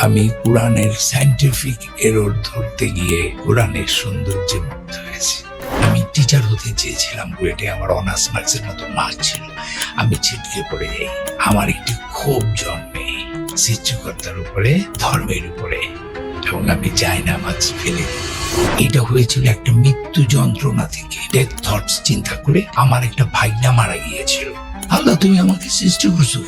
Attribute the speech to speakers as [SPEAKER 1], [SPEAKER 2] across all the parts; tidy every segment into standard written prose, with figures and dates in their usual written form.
[SPEAKER 1] আমি কোরআনের scientific error ধরতে গিয়ে কোরআনের সৌন্দর্যে মুগ্ধ হয়েছি। আমি টিচার হতে চেয়েছিলাম, বুয়েটে আমার অনার্স মার্কসের মতো মার্ক ছিল। আমি ছিটকে পড়ে যাই। আমার একটি ক্ষোভ জন্মে সৃষ্টিকর্তার উপরে, ধর্মের উপরে, এবং আমি যাই নামাজ ফেলে দিই। এটা হয়েছিল একটা মৃত্যু যন্ত্রণা থেকে, ডেথ থটস চিন্তা করে। আমার একটা ভাইনা মারা গিয়েছিল। আল্লাহ, তুমি আমাকে সৃষ্টি করছো,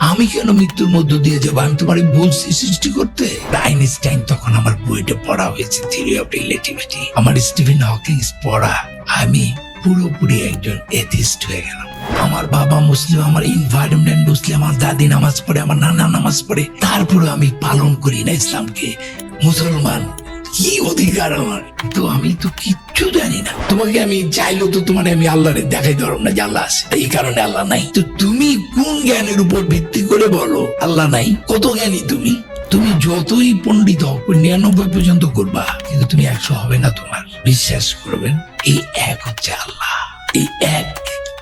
[SPEAKER 1] আমি কেন মৃত্যুর মধ্য দিয়ে যাবো? আমি তোমার বলছি সৃষ্টি করতে। আইনস্টাইন তখন আমার বইটা পড়া হয়েছে, থিওরি অফ রিলেটিভিটি, আমার স্টিফেন হকিং পড়া। আমি পুরোপুরি একজন এথিস্ট হয়ে গেলাম। আমার বাবা মুসলিম, আমার এনভায়রনমেন্ট মুসলিম, আমার দাদি নামাজ পড়ে, আমার নানা নামাজ পড়ে, তারপরে আমি পালন করি না ইসলামকে। মুসলমান, কি অধিকার আমার? তো আমি তো কিচ্ছু জানি না। তোমাকে আমি চাইলেও তো তোমার আমি আল্লাহরে দেখাই ধরব না যে আল্লাহ আছে, এই কারণে আল্লাহ নাই। তো তুমি কোন জ্ঞানের উপর ভিত্তি করে বলো আল্লাহ নাই? কত জ্ঞানী তুমি? তুমি যতই পণ্ডিত হও, 99 পর্যন্ত করবা, কিন্তু তুমি 100 হবে না। তোমার বিশ্বাস করবেন, এই এক হচ্ছে আল্লাহ। এই এক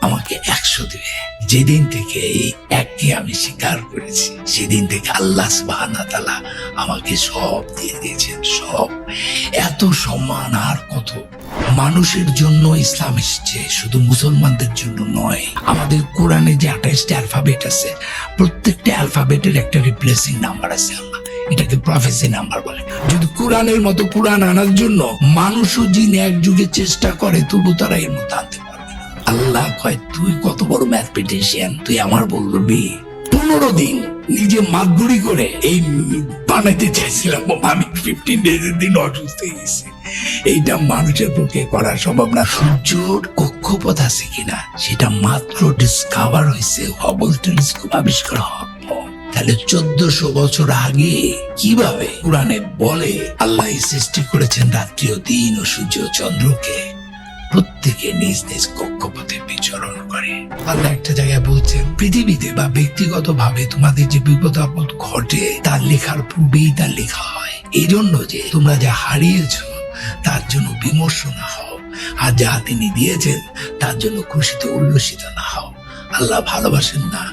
[SPEAKER 1] আমাকে 100 দিবে। যেদিন থেকে এই এককে আমি স্বীকার করেছি, সেদিন থেকে আল্লাহ সুবহানাহু ওয়া তাআলা আমাকে সব দিয়ে দিয়েছেন, সব। এত সম্মান আর কত! মানুষের জন্য ইসলাম এসেছে, শুধু মুসলমানদের জন্য নয়। আমাদের কোরআনে যে 28টা অ্যালফাবেট আছে, প্রত্যেকটা অ্যালফাবেটের একটা রিপ্লেসিং নাম্বার আছে। আল্লাহ এটাকে প্রফেসি নাম্বার বলে। যদি কোরআনের মতো কোরআন আনার জন্য মানুষও যিনি এক যুগে চেষ্টা করে, তবু তারা এর মতো আনতে পারবে না। আল্লাহ কয়, তুই কত বড় ম্যাথমেটিশিয়ান, তুই আমার বলবি? 15 দিন নিজে মাতবুরি করে এই বানাইতে চাইছিলাম। আমি 15 ডেজের দিন অসুস্থ হয়ে গেছি। এইটা মানুষের পক্ষে করা সম্ভব না। সূর্যর কক্ষপথ আছে কিনা সেটা মাত্র ডিসকভার হয়েছে, হাবল টেলিস্কোপ আবিষ্কার হওয়ার পর। তাহলে 1400 বছর আগে কিভাবে কোরআনে বলে আল্লাহ সৃষ্টি করেছেন রাত্রি ও দিন ও সূর্য ও চন্দ্রকে, প্রত্যেকে নিজ নিজ কক্ষপথে বিচরণ করে। আল্লাহ একটা জায়গায় বলছেন, পৃথিবীতে বা ব্যক্তিগত ভাবে তোমাদের যে বিপদ আপদ ঘটে, তার লেখার পূর্বেই তার লেখা হয়। এই জন্য যে তোমরা যা হারিয়েছ তার জন্য বিমর্ষ না হও, আর যা তিনি দিয়েছেন তার জন্য খুশিতে উল্লসিত না হও। আল্লাহ ভালোবাসেন না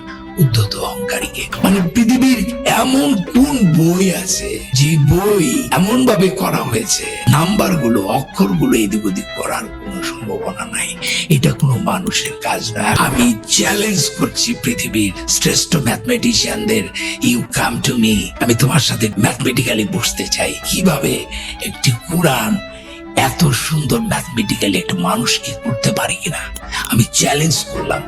[SPEAKER 1] উদ্ধত অহংকারীকে। মানে পৃথিবীর এমন কোন বই আছে যে বই এমন ভাবে করা হয়েছে, নাম্বার গুলো, অক্ষর গুলো এদিক ওদিক করার কোন সম্ভাবনা নাই। এটা কোনো মানুষের কাজ না। আমি চ্যালেঞ্জ করছি পৃথিবীর শ্রেষ্ঠ ম্যাথমেটিশিয়ানদের, ইউ কাম টু মি। আমি তোমার সাথে ম্যাথমেটিক্যালি বসতে চাই। কিভাবে একটি কোরআন এত সুন্দর ম্যাথমেটিক্যালি একটা মানুষকে করতে পারে কিনা আমি চ্যালেঞ্জ করলাম।